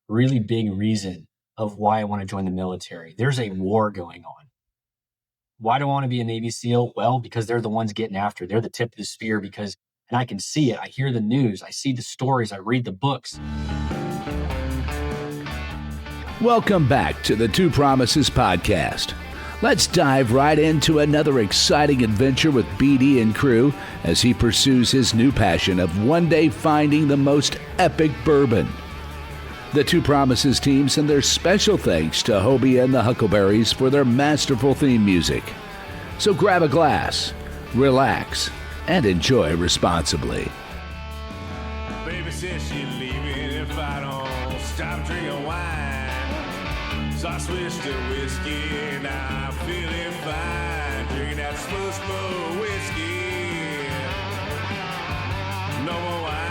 really big reason of why I want to join the military. There's a war going on. Why do I want to be a Navy SEAL? Well, because they're the ones getting after. They're the tip of the spear and I can see it. I hear the news. I see the stories. I read the books. Welcome back to the Two Promises podcast. Let's dive right into another exciting adventure with BD and crew as he pursues his new passion of one day finding the most epic bourbon. The Two Promises team send their special thanks to Hobie and the Huckleberries for their masterful theme music. So grab a glass, relax, and enjoy responsibly. Baby says she's leaving if I don't stop drinking wine. So I switched to whiskey, now I'm feeling fine. Drinking that smooth, smooth whiskey. No more wine.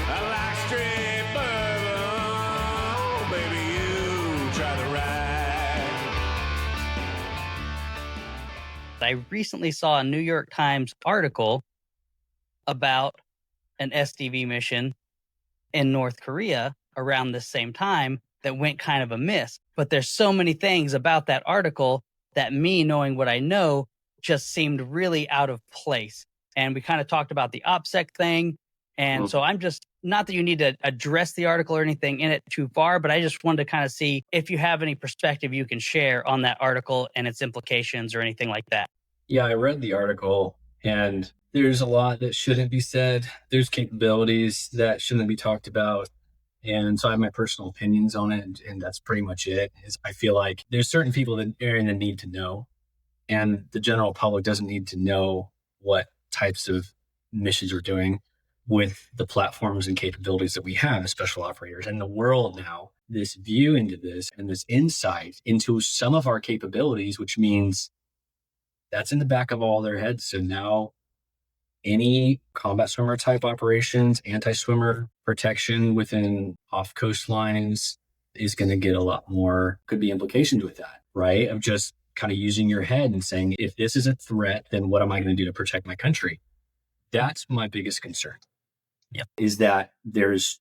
I like straight bourbon. Baby, you try the ride. I recently saw a New York Times article about an SDV mission in North Korea around the same time that went kind of amiss. But there's so many things about that article that me knowing what I know just seemed really out of place. And we kind of talked about the OPSEC thing. And so I'm just, not that you need to address the article or anything in it too far, but I just wanted to kind of see if you have any perspective you can share on that article and its implications or anything like that. Yeah, I read the article and there's a lot that shouldn't be said. There's capabilities that shouldn't be talked about. And so I have my personal opinions on it. And that's pretty much it. I feel like there's certain people that are in the need to know. And the general public doesn't need to know what types of missions we're doing with the platforms and capabilities that we have as special operators. And the world now, this view into this and this insight into some of our capabilities, which means that's in the back of all their heads. So now any combat swimmer type operations, anti-swimmer protection within off coastlines is going to get a lot more, could be implications with that, right? Of just kind of using your head and saying, if this is a threat, then what am I going to do to protect my country? That's my biggest concern. Yep. Is that there's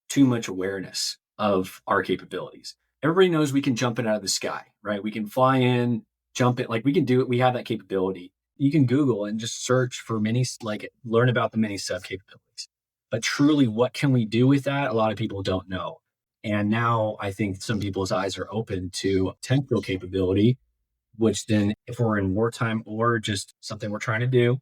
too much awareness of our capabilities. Everybody knows we can jump in out of the sky, right? We can fly in, jump in, like we can do it. We have that capability. You can Google and just search for learn about the many sub capabilities. But truly, what can we do with that? A lot of people don't know. And now I think some people's eyes are open to potential capability, which then if we're in wartime or just something we're trying to do,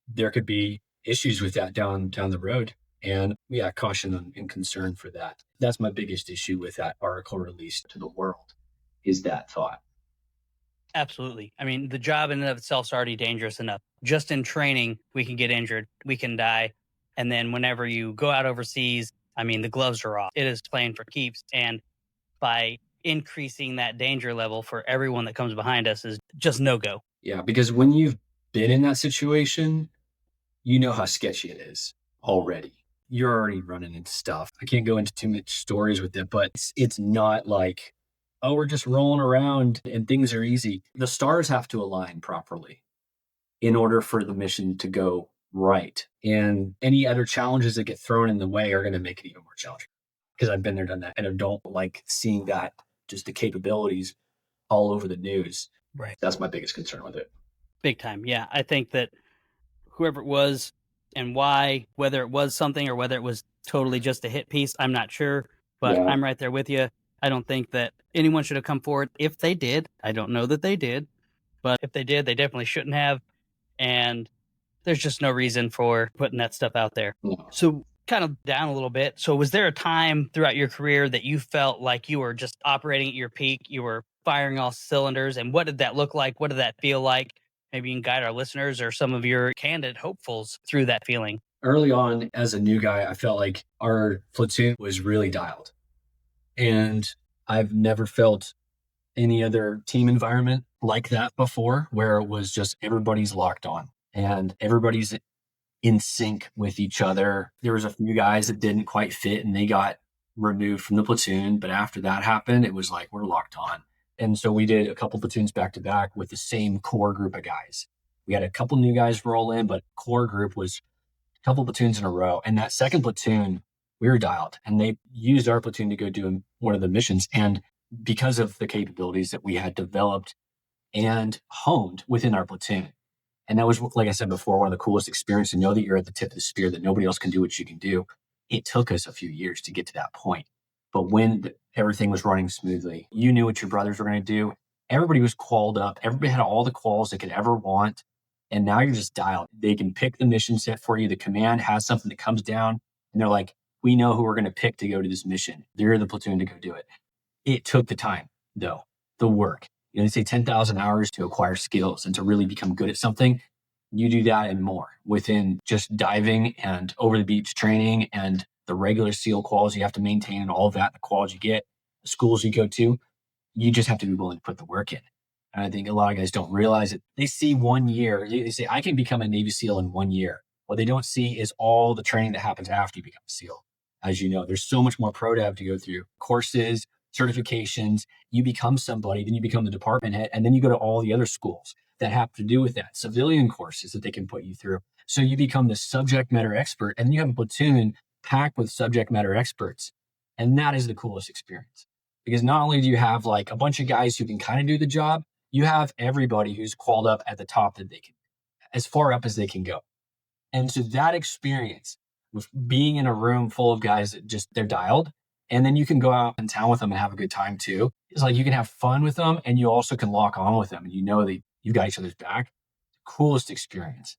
there could be issues with that down the road. And caution and concern for that. That's my biggest issue with that article released to the world, is that thought. Absolutely. I mean, the job in and of itself is already dangerous enough. Just in training, we can get injured, we can die. And then whenever you go out overseas, I mean, the gloves are off. It is playing for keeps. And by increasing that danger level for everyone that comes behind us is just no-go. Yeah, because when you've been in that situation, you know how sketchy it is already. You're already running into stuff. I can't go into too much stories with it, but it's not like, oh, we're just rolling around and things are easy. The stars have to align properly in order for the mission to go right. And any other challenges that get thrown in the way are going to make it even more challenging. Because I've been there, done that. And I don't like seeing that, just the capabilities all over the news. Right. That's my biggest concern with it. Big time. Yeah. I think that whoever it was and why, whether it was something or whether it was totally just a hit piece, I'm not sure. But Yeah. I'm right there with you. I don't think that anyone should have come forward. If they did, I don't know that they did, but if they did, they definitely shouldn't have. And there's just no reason for putting that stuff out there. No. So kind of down a little bit. So was there a time throughout your career that you felt like you were just operating at your peak? You were firing all cylinders. And what did that look like? What did that feel like? Maybe you can guide our listeners or some of your candid hopefuls through that feeling. Early on, as a new guy, I felt like our platoon was really dialed. And I've never felt any other team environment like that before, where it was just everybody's locked on and everybody's in sync with each other. There was a few guys that didn't quite fit and they got removed from the platoon. But after that happened, it was like, we're locked on. And so we did a couple platoons back to back with the same core group of guys. We had a couple new guys roll in, but core group was couple platoons in a row. And that second platoon, we were dialed, and they used our platoon to go do one of the missions. And because of the capabilities that we had developed and honed within our platoon. And that was, like I said before, one of the coolest experiences, to know that you're at the tip of the spear, that nobody else can do what you can do. It took us a few years to get to that point. But when everything was running smoothly, you knew what your brothers were going to do. Everybody was qualled up. Everybody had all the quals they could ever want. And now you're just dialed. They can pick the mission set for you. The command has something that comes down, and they're like, we know who we're going to pick to go to this mission. They're the platoon to go do it. It took the time, though, the work. They say 10,000 hours to acquire skills and to really become good at something. You do that and more within just diving and over the beach training and the regular SEAL quals you have to maintain, and all of that, the quals you get, the schools you go to. You just have to be willing to put the work in. And I think a lot of guys don't realize it. They see 1 year. They say, I can become a Navy SEAL in 1 year. What they don't see is all the training that happens after you become a SEAL. As you know, there's so much more ProDev to go through. Courses, certifications, you become somebody, then you become the department head, and then you go to all the other schools that have to do with that, civilian courses that they can put you through. So you become the subject matter expert, and then you have a platoon packed with subject matter experts. And that is the coolest experience. Because not only do you have like a bunch of guys who can kind of do the job, you have everybody who's qualified up at the top that they can, as far up as they can go. And so that experience with being in a room full of guys that just, they're dialed, and then you can go out in town with them and have a good time too. It's like you can have fun with them, and you also can lock on with them, and you know that you've got each other's back. Coolest experience.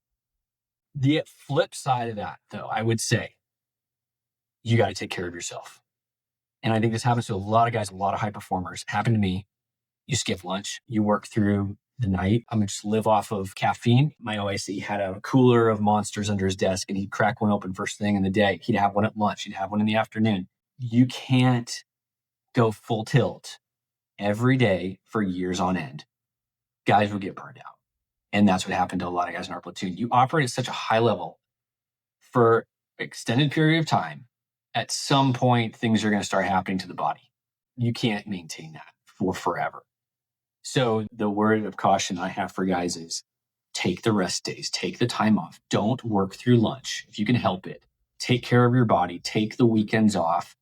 The flip side of that, though, I would say, you got to take care of yourself. And I think this happens to a lot of guys, a lot of high performers. It happened to me. You skip lunch, you work through the night. I'm going to just live off of caffeine. My OIC had a cooler of Monsters under his desk, and he'd crack one open first thing in the day. He'd have one at lunch. He'd have one in the afternoon. You can't go full tilt every day for years on end. Guys will get burned out. And that's what happened to a lot of guys in our platoon. You operate at such a high level for an extended period of time. At some point, things are going to start happening to the body. You can't maintain that for forever. So the word of caution I have for guys is take the rest days, take the time off. Don't work through lunch if you can help it. Take care of your body, take the weekends off,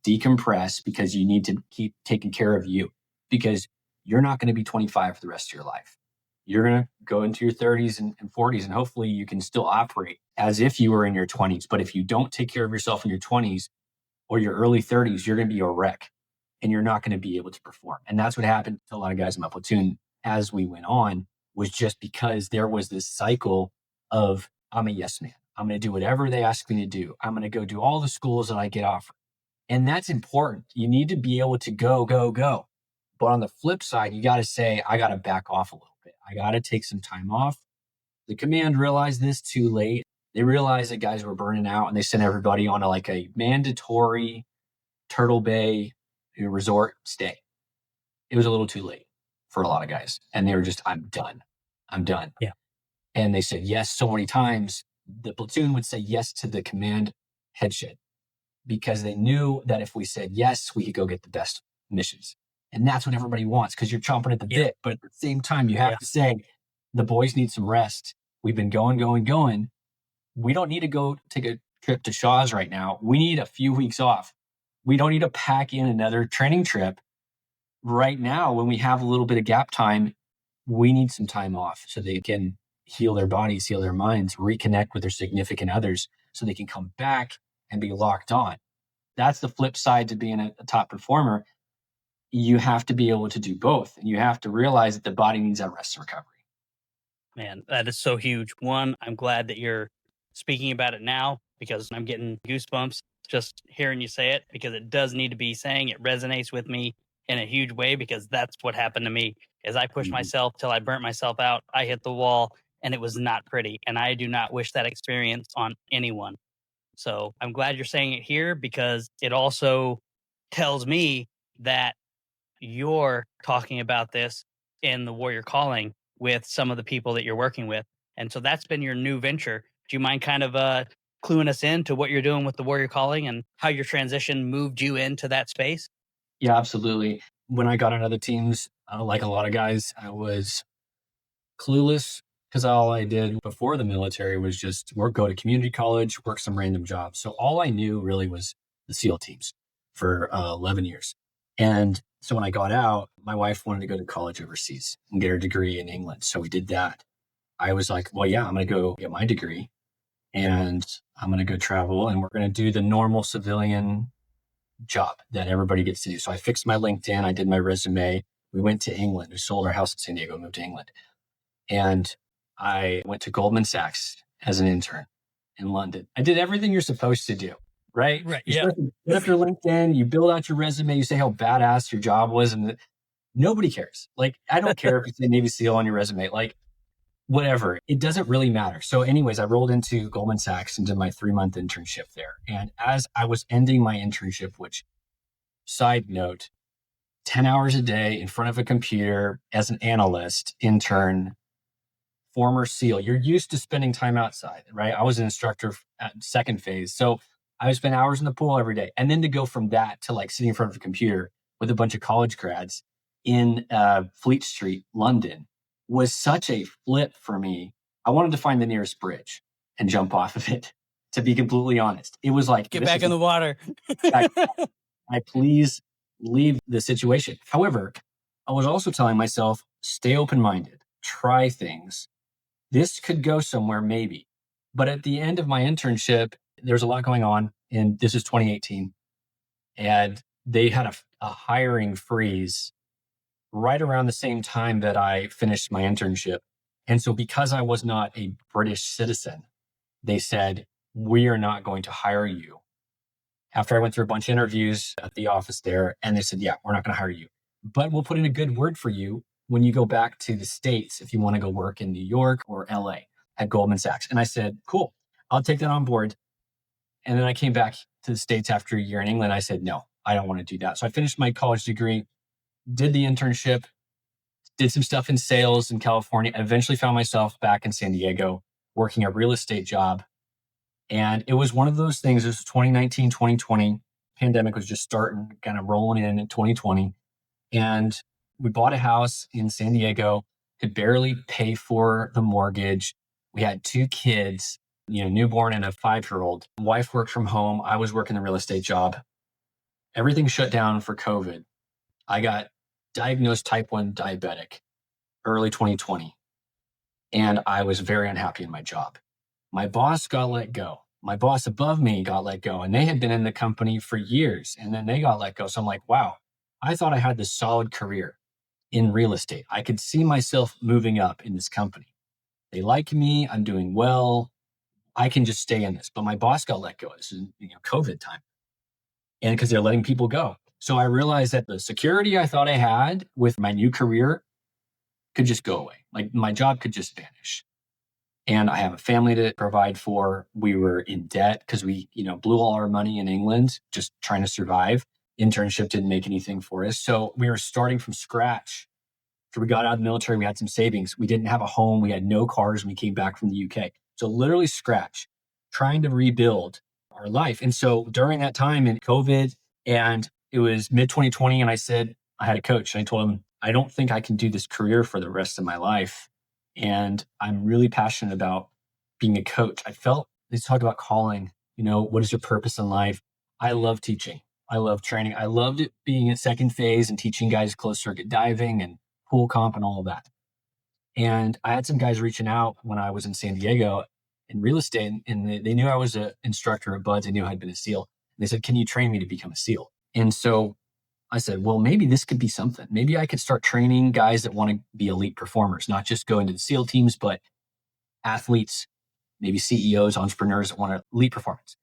decompress, because you need to keep taking care of you, because you're not going to be 25 for the rest of your life. You're going to go into your 30s and 40s, and hopefully you can still operate as if you were in your 20s. But if you don't take care of yourself in your 20s or your early 30s, you're going to be a wreck, and you're not going to be able to perform. And that's what happened to a lot of guys in my platoon as we went on, was just because there was this cycle of, I'm a yes man. I'm going to do whatever they ask me to do. I'm going to go do all the schools that I get offered. And that's important. You need to be able to go. But on the flip side, you got to say, I got to back off a little bit. I got to take some time off. The command realized this too late. They realized that guys were burning out, and they sent everybody on a mandatory Turtle Bay resort stay. It was a little too late for a lot of guys. And they were just, I'm done. Yeah. And they said yes so many times. The platoon would say yes to the command headship, because they knew that if we said yes, we could go get the best missions. And that's what everybody wants, because you're chomping at the bit. But at the same time, you have to say, the boys need some rest. We've been going. We don't need to go take a trip to Shaw's right now. We need a few weeks off. We don't need to pack in another training trip right now. When we have a little bit of gap time, we need some time off so they can heal their bodies, heal their minds, reconnect with their significant others, so they can come back and be locked on. That's the flip side to being a top performer. You have to be able to do both. And you have to realize that the body needs that rest and recovery. Man, that is so huge. One, I'm glad that you're speaking about it now, because I'm getting goosebumps just hearing you say it, because it does need to be saying. It resonates with me in a huge way, because that's what happened to me. As I pushed myself till I burnt myself out, I hit the wall, and it was not pretty. And I do not wish that experience on anyone. So I'm glad you're saying it here, because it also tells me that you're talking about this in the Warrior Calling with some of the people that you're working with. And so that's been your new venture. Do you mind kind of cluing us in to what you're doing with the Warrior Calling and how your transition moved you into that space? Yeah, absolutely. When I got on other teams, like a lot of guys, I was clueless because all I did before the military was just go to community college, work some random jobs. So all I knew really was the SEAL teams for 11 years. And so when I got out, my wife wanted to go to college overseas and get her degree in England. So we did that. I was like, well, yeah, I'm going to go get my degree and I'm going to go travel and we're going to do the normal civilian job that everybody gets to do. So I fixed my LinkedIn. I did my resume. We went to England. We sold our house in San Diego, moved to England. And I went to Goldman Sachs as an intern in London. I did everything you're supposed to do, right? Right. You Yeah. start to put up your LinkedIn, you build out your resume, you say how badass your job was, and nobody cares. Like, I don't care if you say Navy SEAL on your resume, like whatever. It doesn't really matter. So anyways, I rolled into Goldman Sachs and did my 3-month internship there. And as I was ending my internship, which, side note, 10 hours a day in front of a computer as an analyst, intern, former SEAL, you're used to spending time outside, right? I was an instructor at second phase. So I would spend hours in the pool every day. And then to go from that to like sitting in front of a computer with a bunch of college grads in Fleet Street, London, was such a flip for me. I wanted to find the nearest bridge and jump off of it, to be completely honest. It was like, Get back in the water. I please leave the situation. However, I was also telling myself, stay open-minded, try things. This could go somewhere, maybe. But at the end of my internship, there's a lot going on. And this is 2018. And they had a hiring freeze right around the same time that I finished my internship. And so because I was not a British citizen, they said, we are not going to hire you. After I went through a bunch of interviews at the office there, and they said, yeah, we're not going to hire you, but we'll put in a good word for you when you go back to the States, if you want to go work in New York or LA at Goldman Sachs. And I said, cool, I'll take that on board. And then I came back to the States after a year in England. I said, no, I don't want to do that. So I finished my college degree, did the internship, did some stuff in sales in California, and eventually found myself back in San Diego working a real estate job. And it was one of those things. It was 2019, 2020. Pandemic was just starting, kind of rolling in 2020. And we bought a house in San Diego, could barely pay for the mortgage. We had 2 kids, newborn and a 5-year-old. Wife worked from home. I was working the real estate job. Everything shut down for COVID. I got diagnosed type 1 diabetic early 2020. And I was very unhappy in my job. My boss got let go. My boss above me got let go, and they had been in the company for years, and then they got let go. So I'm like, wow, I thought I had this solid career in real estate. I could see myself moving up in this company. They like me. I'm doing well. I can just stay in this. But my boss got let go. This is COVID time. And because they're letting people go. So I realized that the security I thought I had with my new career could just go away. Like my job could just vanish. And I have a family to provide for. We were in debt because we, blew all our money in England, just trying to survive. Internship didn't make anything for us. So we were starting from scratch. After we got out of the military, we had some savings. We didn't have a home. We had no cars when we came back from the UK. So literally scratch, trying to rebuild our life. And so during that time in COVID, and it was mid 2020, and I said, I had a coach, and I told him, I don't think I can do this career for the rest of my life. And I'm really passionate about being a coach. I felt they talk about calling, what is your purpose in life? I love teaching. I love training. I loved it being at second phase and teaching guys closed circuit diving and pool comp and all of that. And I had some guys reaching out when I was in San Diego in real estate, and they knew I was an instructor at BUD/S. They knew I'd been a SEAL. They said, can you train me to become a SEAL? And so I said, well, maybe this could be something. Maybe I could start training guys that want to be elite performers, not just go into the SEAL teams, but athletes, maybe CEOs, entrepreneurs that want elite performance.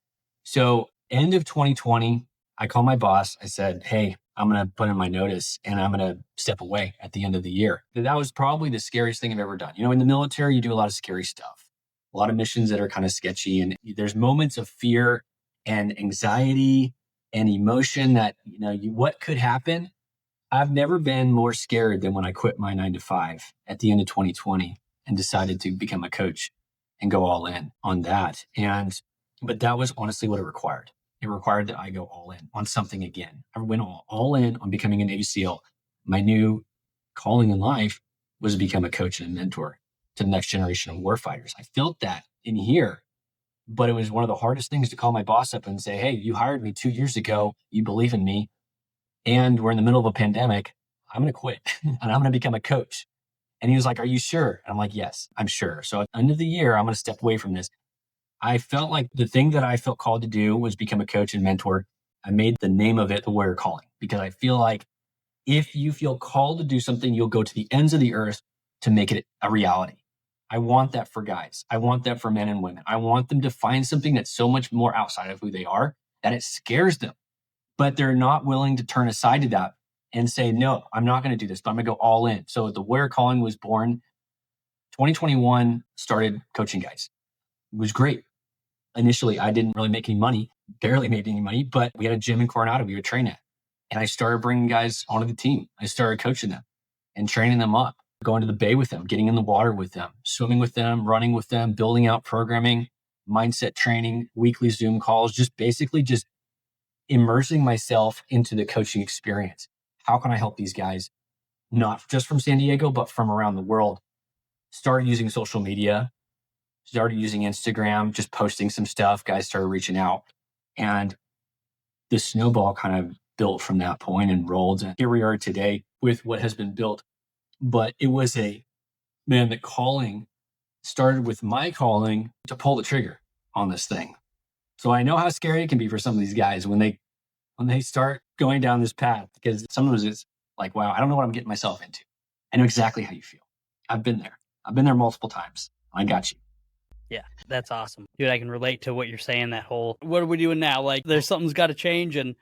So end of 2020, I called my boss. I said, hey, I'm going to put in my notice and I'm going to step away at the end of the year. That was probably the scariest thing I've ever done. In the military, you do a lot of scary stuff, a lot of missions that are kind of sketchy. And there's moments of fear and anxiety and emotion that, what could happen? I've never been more scared than when I quit my 9-to-5 at the end of 2020 and decided to become a coach and go all in on that. But that was honestly what it required. It required that I go all in on something again. I went all in on becoming a Navy SEAL. My new calling in life was to become a coach and a mentor. to the next generation of warfighters. I felt that in here, but it was one of the hardest things to call my boss up and say, hey, you hired me 2 years ago. You believe in me. And we're in the middle of a pandemic. I'm going to quit and I'm going to become a coach. And he was like, are you sure? And I'm like, yes, I'm sure. So at the end of the year, I'm going to step away from this. I felt like the thing that I felt called to do was become a coach and mentor. I made the name of it the Warrior Calling, because I feel like if you feel called to do something, you'll go to the ends of the earth to make it a reality. I want that for guys. I want that for men and women. I want them to find something that's so much more outside of who they are that it scares them, but they're not willing to turn aside to that and say, no, I'm not going to do this, but I'm going to go all in. So the Warrior Calling was born 2021, started coaching guys. It was great. Initially, I didn't really make any money, barely made any money, but we had a gym in Coronado we would train at. And I started bringing guys onto the team. I started coaching them and training them up, going to the bay with them, getting in the water with them, swimming with them, running with them, building out programming, mindset training, weekly Zoom calls, just basically just immersing myself into the coaching experience. How can I help these guys, not just from San Diego, but from around the world? Started using social media, started using Instagram, just posting some stuff. Guys started reaching out. And the snowball kind of built from that point and rolled. And here we are today with what has been built. But it was the calling started with my calling to pull the trigger on this thing. So I know how scary it can be for some of these guys when they start going down this path, because sometimes it's like, wow, I don't know what I'm getting myself into. I know exactly how you feel. I've been there. I've been there multiple times. I got you. Yeah, that's awesome. Dude, I can relate to what you're saying, that whole, what are we doing now? Like, there's something's got to change. And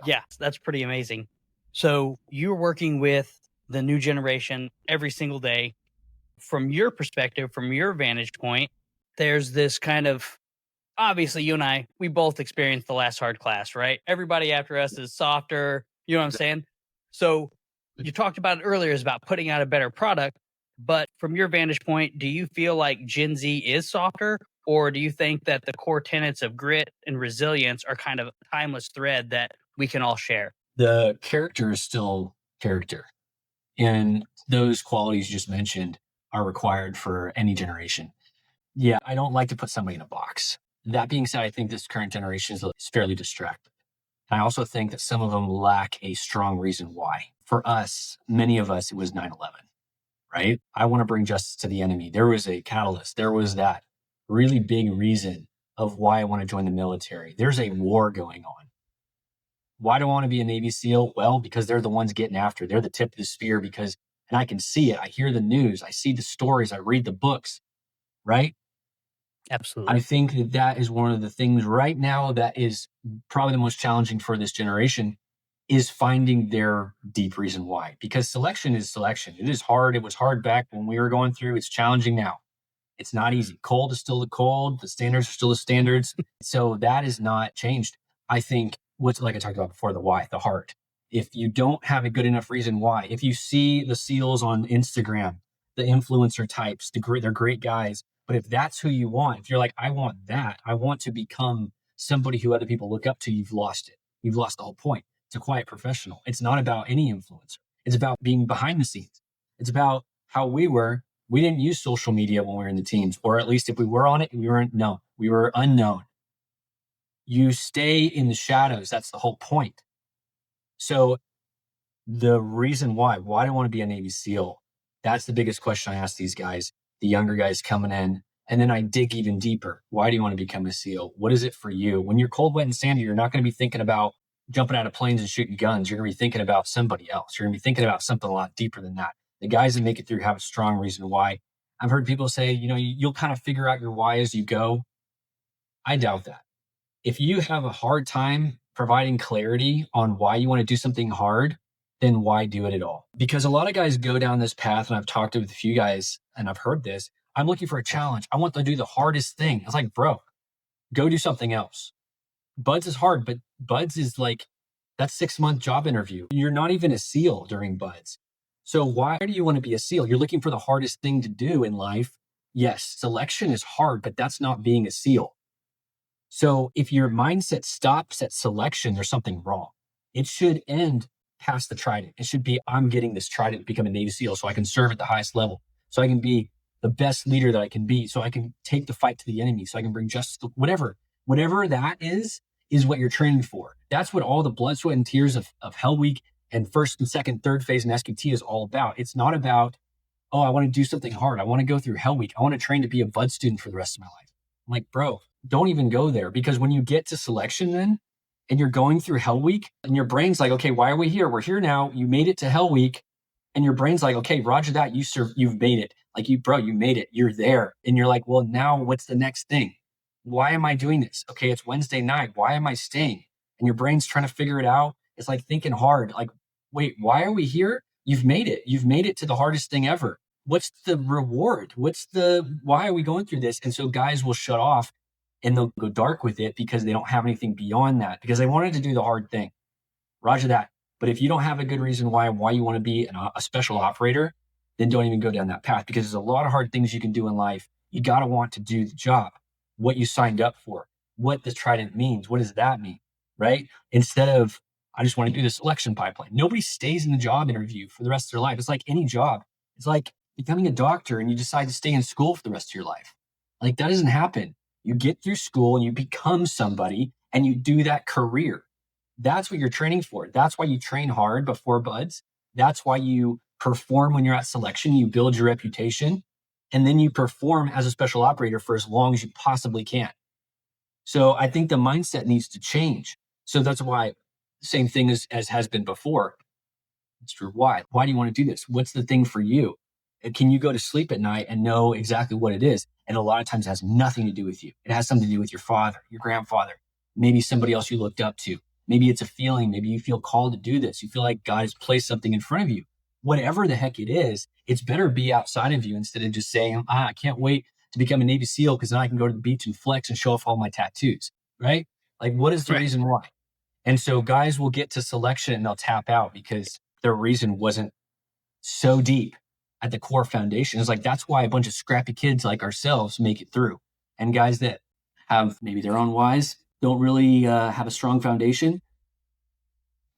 yeah, that's pretty amazing. So you're working with the new generation every single day. From your perspective, from your vantage point, there's this kind of, obviously you and I, we both experienced the last hard class, right? Everybody after us is softer. You know what I'm saying? So you talked about it earlier, is about putting out a better product. But from your vantage point, do you feel like Gen Z is softer? Or do you think that the core tenets of grit and resilience are kind of a timeless thread that we can all share? The character is still character. And those qualities you just mentioned are required for any generation. Yeah, I don't like to put somebody in a box. That being said, I think this current generation is fairly distracted. And I also think that some of them lack a strong reason why. For us, many of us, it was 9/11, right? I want to bring justice to the enemy. There was a catalyst. There was that really big reason of why I want to join the military. There's a war going on. Why do I want to be a Navy SEAL? Well, because they're the ones getting after. They're the tip of the spear and I can see it. I hear the news. I see the stories. I read the books, right? Absolutely. I think that is one of the things right now that is probably the most challenging for this generation, is finding their deep reason why. Because selection is selection. It is hard. It was hard back when we were going through. It's challenging now. It's not easy. Cold is still the cold. The standards are still the standards. So that is not changed. I think what's, like I talked about before, the why, the heart. If you don't have a good enough reason why, if you see the SEALs on Instagram, the influencer types, they're great guys. But if that's who you want, if you're like, I want that, I want to become somebody who other people look up to, you've lost it. You've lost the whole point. It's a quiet professional. It's not about any influencer. It's about being behind the scenes. It's about how we didn't use social media when we were in the teams, or at least if we were on it, we were unknown. You stay in the shadows. That's the whole point. So the reason why do I want to be a Navy SEAL? That's the biggest question I ask these guys, the younger guys coming in. And then I dig even deeper. Why do you want to become a SEAL? What is it for you? When you're cold, wet, and sandy, you're not going to be thinking about jumping out of planes and shooting guns. You're going to be thinking about somebody else. You're going to be thinking about something a lot deeper than that. The guys that make it through have a strong reason why. I've heard people say, you'll kind of figure out your why as you go. I doubt that. If you have a hard time providing clarity on why you want to do something hard, then why do it at all? Because a lot of guys go down this path, and I've talked with a few guys and I've heard this. I'm looking for a challenge. I want to do the hardest thing. It's like, bro, go do something else. Buds is hard, but Buds is like, that's 6-month job interview. You're not even a SEAL during Buds. So why do you want to be a SEAL? You're looking for the hardest thing to do in life. Yes, selection is hard, but that's not being a SEAL. So if your mindset stops at selection, there's something wrong. It should end past the trident. It should be, I'm getting this trident to become a Navy SEAL so I can serve at the highest level, so I can be the best leader that I can be, so I can take the fight to the enemy, so I can bring justice, whatever that is what you're training for. That's what all the blood, sweat, and tears of Hell Week and first and second, third phase and SQT is all about. It's not about, oh, I want to do something hard. I want to go through Hell Week. I want to train to be a bud student for the rest of my life. I'm like, bro, don't even go there, because when you get to selection then, and you're going through Hell Week, and your brain's like, okay, why are we here? We're here now. You made it to Hell Week. And your brain's like, okay, Roger that. You've made it. Like, you made it. You're there. And you're like, well, now what's the next thing? Why am I doing this? Okay, it's Wednesday night. Why am I staying? And your brain's trying to figure it out. It's like thinking hard. Like, wait, why are we here? You've made it. You've made it to the hardest thing ever. What's the reward? Why are we going through this? And so guys will shut off and they'll go dark with it because they don't have anything beyond that, because they wanted to do the hard thing. Roger that. But if you don't have a good reason why you want to be a special operator, then don't even go down that path, because there's a lot of hard things you can do in life. You got to want to do the job, what you signed up for, what the trident means. What does that mean? Right? Instead of, I just want to do the selection pipeline. Nobody stays in the job interview for the rest of their life. It's like any job. It's like becoming a doctor and you decide to stay in school for the rest of your life. Like, that doesn't happen. You get through school and you become somebody and you do that career. That's what you're training for. That's why you train hard before buds. That's why you perform when you're at selection. You build your reputation, and then you perform as a special operator for as long as you possibly can. So I think the mindset needs to change. So that's why, same thing as has been before. It's true. Why? Why do you want to do this? What's the thing for you? And can you go to sleep at night and know exactly what it is? And a lot of times it has nothing to do with you. It has something to do with your father, your grandfather, maybe somebody else you looked up to. Maybe it's a feeling. Maybe you feel called to do this. You feel like God has placed something in front of you. Whatever the heck it is, it's better be outside of you instead of just saying, I can't wait to become a Navy SEAL because then I can go to the beach and flex and show off all my tattoos, right? Like, what is the reason why? And so guys will get to selection and they'll tap out because their reason wasn't so deep at the core foundation. It's like, that's why a bunch of scrappy kids like ourselves make it through. And guys that have maybe their own whys, don't really have a strong foundation,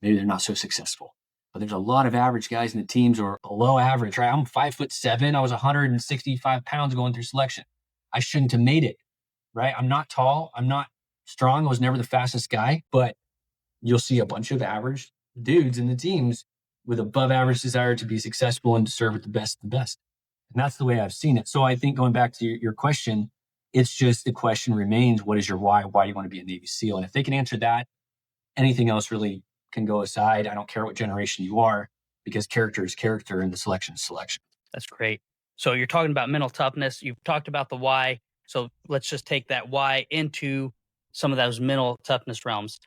maybe they're not so successful. But there's a lot of average guys in the teams or below average, right? I'm 5'7". I was 165 pounds going through selection. I shouldn't have made it, right? I'm not tall. I'm not strong. I was never the fastest guy, but you'll see a bunch of average dudes in the teams with above average desire to be successful and to serve with the best of the best. And that's the way I've seen it. So I think going back to your question, it's just the question remains, what is your why? Why do you want to be a Navy SEAL? And if they can answer that, anything else really can go aside. I don't care what generation you are, because character is character and the selection is selection. That's great. So you're talking about mental toughness. You've talked about the why. So let's just take that why into some of those mental toughness realms.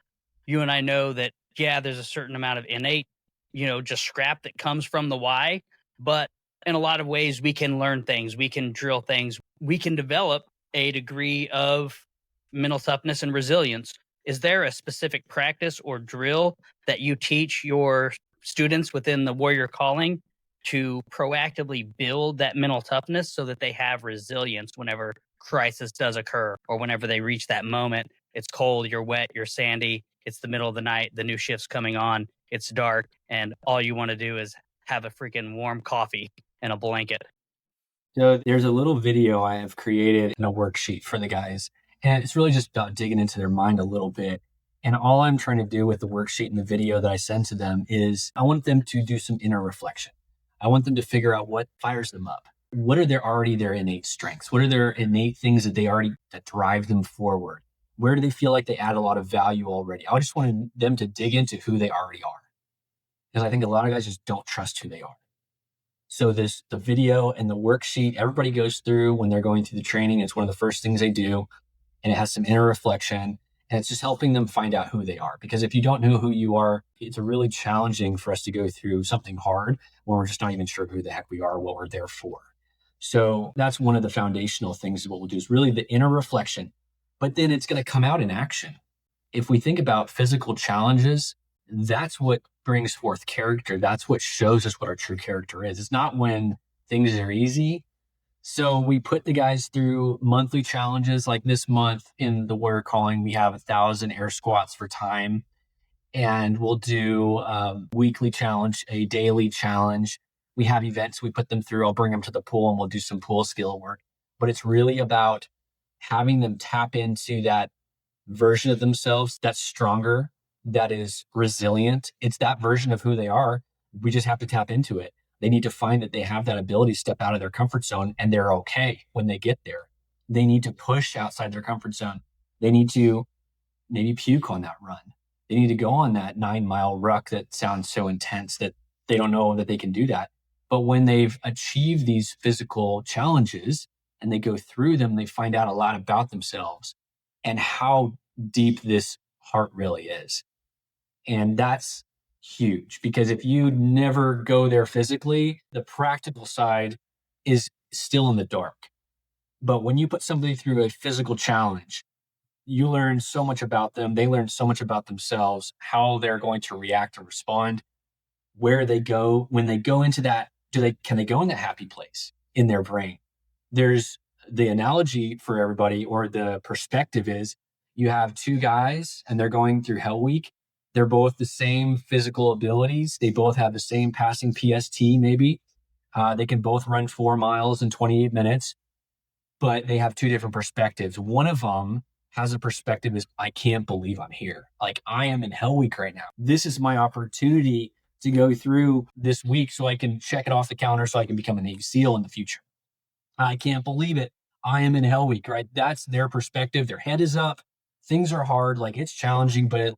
You and I know that, yeah, there's a certain amount of innate, just scrap that comes from the why. But in a lot of ways, we can learn things. We can drill things. We can develop a degree of mental toughness and resilience. Is there a specific practice or drill that you teach your students within the warrior calling to proactively build that mental toughness so that they have resilience whenever crisis does occur, or whenever they reach that moment? It's cold, you're wet, you're sandy, it's the middle of the night, the new shift's coming on, it's dark, and all you want to do is have a freaking warm coffee and a blanket. So there's a little video I have created in a worksheet for the guys, and it's really just about digging into their mind a little bit. And all I'm trying to do with the worksheet and the video that I send to them is I want them to do some inner reflection. I want them to figure out what fires them up. What are their innate strengths? What are their innate things that drive them forward? Where do they feel like they add a lot of value already? I just wanted them to dig into who they already are, because I think a lot of guys just don't trust who they are. So the video and the worksheet, everybody goes through when they're going through the training. It's one of the first things they do, and it has some inner reflection, and it's just helping them find out who they are. Because if you don't know who you are, it's really challenging for us to go through something hard when we're just not even sure who the heck we are, what we're there for. So that's one of the foundational things of what we'll do, is really the inner reflection, but then it's going to come out in action. If we think about physical challenges, that's what brings forth character. That's what shows us what our true character is. It's not when things are easy. So we put the guys through monthly challenges. Like this month in the warrior calling, we have 1,000 air squats for time, and we'll do a weekly challenge, a daily challenge. We have events we put them through. I'll bring them to the pool and we'll do some pool skill work. But it's really about having them tap into that version of themselves that's stronger, that is resilient. It's that version of who they are. We just have to tap into it. They need to find that they have that ability to step out of their comfort zone and they're okay when they get there. They need to push outside their comfort zone. They need to maybe puke on that run. They need to go on that 9-mile ruck that sounds so intense that they don't know that they can do that. But when they've achieved these physical challenges and they go through them, they find out a lot about themselves and how deep this heart really is. And that's huge, because if you never go there physically, the practical side is still in the dark. But when you put somebody through a physical challenge, you learn so much about them. They learn so much about themselves, how they're going to react and respond, where they go. When they go into that, can they go in that happy place in their brain? There's the analogy for everybody, or the perspective is, you have two guys and they're going through Hell Week. They're both the same physical abilities. They both have the same passing PST maybe. They can both run 4 miles in 28 minutes, but they have two different perspectives. One of them has a perspective is, I can't believe I'm here. Like, I am in Hell Week right now. This is my opportunity to go through this week so I can check it off the counter so I can become a Navy SEAL in the future. I can't believe it. I am in Hell Week, right? That's their perspective. Their head is up. Things are hard. Like, it's challenging, but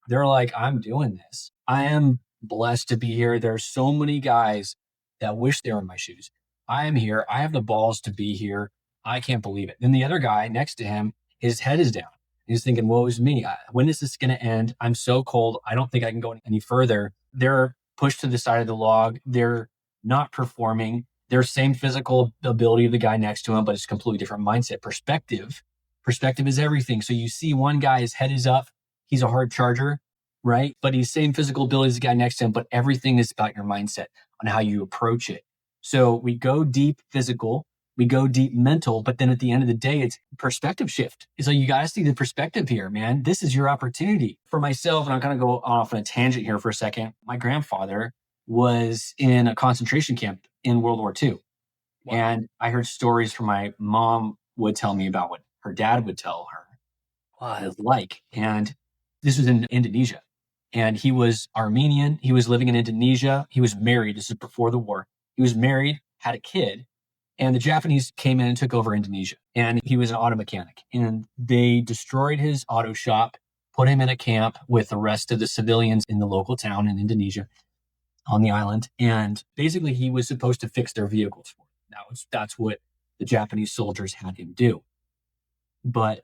they're like, I'm doing this. I am blessed to be here. There's so many guys that wish they were in my shoes. I am here. I have the balls to be here. I can't believe it. Then the other guy next to him, his head is down. He's thinking, woe is me. When is this going to end? I'm so cold. I don't think I can go any further. They're pushed to the side of the log. They're not performing. Their same physical ability of the guy next to him, but it's a completely different mindset. Perspective is everything. So you see one guy, his head is up. He's a hard charger, right? But he's same physical ability as the guy next to him, but everything is about your mindset on how you approach it. So we go deep physical, we go deep mental, but then at the end of the day, it's perspective shift. So you got to see the perspective here, man. This is your opportunity. For myself, and I'm going to go off on a tangent here for a second. My grandfather was in a concentration camp in World War II. Wow. And I heard stories from my mom would tell me about what her dad would tell her what it was like. And this was in Indonesia. And he was Armenian. He was living in Indonesia. He was married. This is before the war. He was married, had a kid. And the Japanese came in and took over Indonesia. And he was an auto mechanic. And they destroyed his auto shop, put him in a camp with the rest of the civilians in the local town in Indonesia on the island. And basically, he was supposed to fix their vehicles for them. That's what the Japanese soldiers had him do. But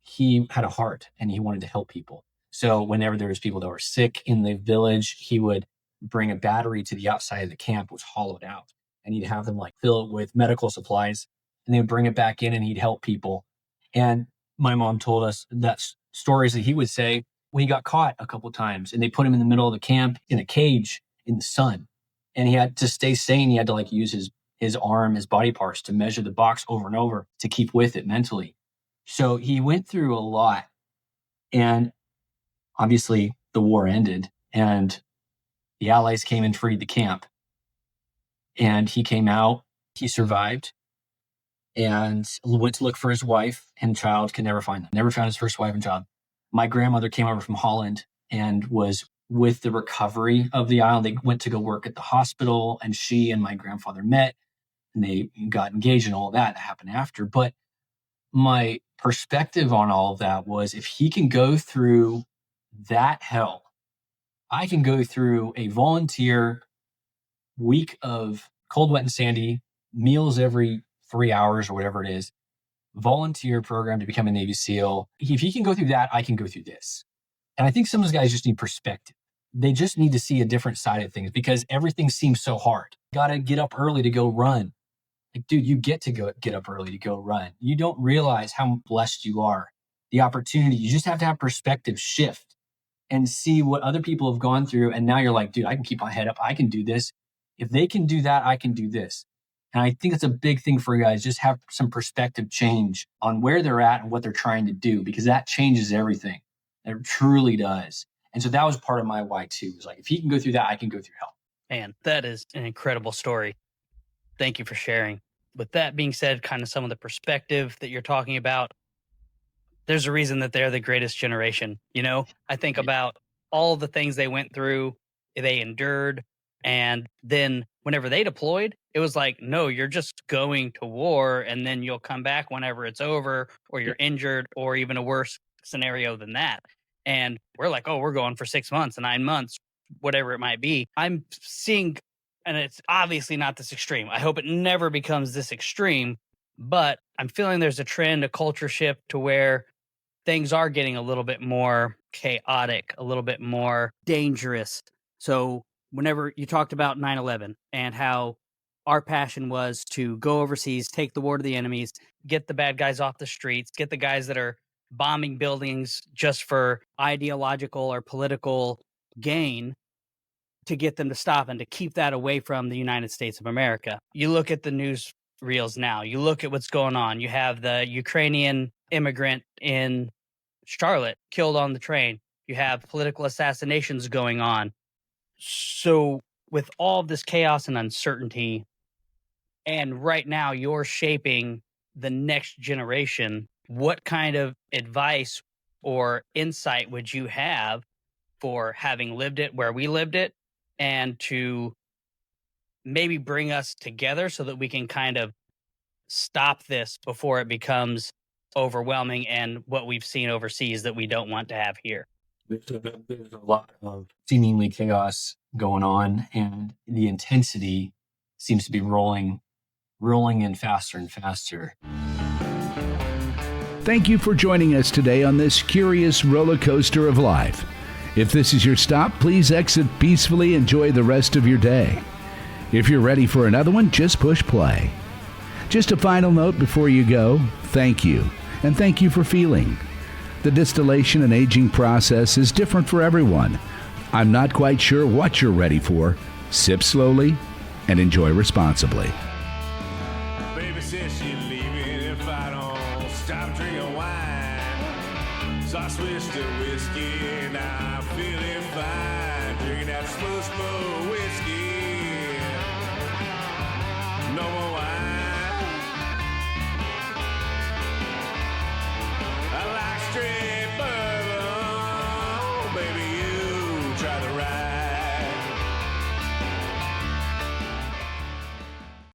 he had a heart and he wanted to help people. So whenever there was people that were sick in the village, he would bring a battery to the outside of the camp, which was hollowed out. And he'd have them like fill it with medical supplies, and they would bring it back in and he'd help people. And my mom told us that stories that he would say when he got caught a couple of times and they put him in the middle of the camp in a cage in the sun, and he had to stay sane. He had to like use his arm, his body parts to measure the box over and over to keep with it mentally. So he went through a lot. And obviously the war ended and the Allies came and freed the camp. And he came out, he survived, and went to look for his wife and child, could never find them. Never found his first wife and child. My grandmother came over from Holland and was with the recovery of the island. They went to go work at the hospital, and she and my grandfather met and they got engaged, and all that happened after. But my perspective on all of that was, if he can go through that hell, I can go through a volunteer week of cold, wet, and sandy, meals every 3 hours or whatever it is, volunteer program to become a Navy SEAL. If he can go through that, I can go through this. And I think some of those guys just need perspective. They just need to see a different side of things, because everything seems so hard. Got to get up early to go run. Like, dude, you get up early to go run. You don't realize how blessed you are. The opportunity, you just have to have perspective shift and see what other people have gone through. And now you're like, dude, I can keep my head up. I can do this. If they can do that, I can do this. And I think that's a big thing for you guys. Just have some perspective change on where they're at and what they're trying to do, because that changes everything. It truly does. And so that was part of my why too. It was like, if he can go through that, I can go through hell. Man, that is an incredible story. Thank you for sharing. With that being said, kind of some of the perspective that you're talking about, there's a reason that they're the greatest generation. I think about all the things they went through, they endured. And then whenever they deployed, it was like, no, you're just going to war and then you'll come back whenever it's over, or you're injured, or even a worse scenario than that. And we're like, oh, we're going for 6 months, 9 months, whatever it might be. I'm seeing, and it's obviously not this extreme. I hope it never becomes this extreme, but I'm feeling there's a trend, a culture shift to where things are getting a little bit more chaotic, a little bit more dangerous. So whenever you talked about 9/11 and how our passion was to go overseas, take the war to the enemies, get the bad guys off the streets, get the guys that are bombing buildings just for ideological or political gain, to get them to stop and to keep that away from the United States of America. You look at the news reels now, you look at what's going on. You have the Ukrainian immigrant in Charlotte killed on the train. You have political assassinations going on. So with all of this chaos and uncertainty, and right now you're shaping the next generation, what kind of advice or insight would you have for having lived it where we lived it, and to maybe bring us together so that we can kind of stop this before it becomes overwhelming and what we've seen overseas that we don't want to have here? There's a lot of seemingly chaos going on, and the intensity seems to be rolling in faster and faster. Thank you for joining us today on this curious roller coaster of life. If this is your stop, please exit peacefully. Enjoy the rest of your day. If you're ready for another one, just push play. Just a final note before you go, thank you, and thank you for feeling. The distillation and aging process is different for everyone. I'm not quite sure what you're ready for. Sip slowly and enjoy responsibly. Baby says she's leaving if I don't stop drinking wine. So I switched to whiskey, now I'm feeling fine. Drinking that smooth whiskey. No more wine.